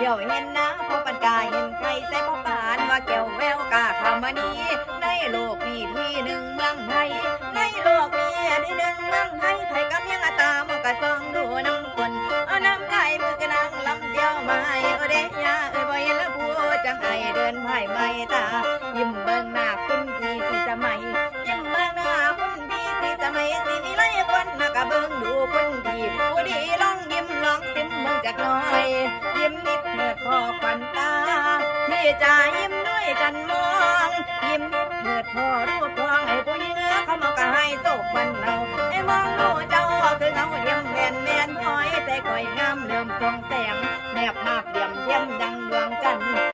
เดี๋ยวเห็นนะพอปันกายเห็นใครใส่พ่อปานว่าแก้วแววกาคำมานี้ในโลกนี้ที่หนึ่งเมืองไทยในโลกนี้ที่หนึ่งเมืองไทยไทยกับยังตามกะซองดูน้ำคนเอาน้ำไหลมือกระนังลำเดียวมาเดยาบ่อยละผู้จังไอเดินไผ่ไม่ตายิ้มเบิ่งหน้าคุณพี่สิสมัยยิ้มเบิ่งหน้าคุณพี่สิสมัยสิวิไลคนน่ะกะเบิ่งดูคุณพี่ผู้ดีลองยิ้มลองซิมเบิ่งจักหน่อยยิ้มนิดเถิดพอควันตาพี่จะยิ้มด้วยจันมองยิ้มนิดเถิดพอรูปทองไอ้ผู้หญิงเขามากะให้โศกบันเราไอ้มองดูเจ้าคือเงาเยี่ยมแม่นพอยแต่คอยงามเริ่มทรงแสง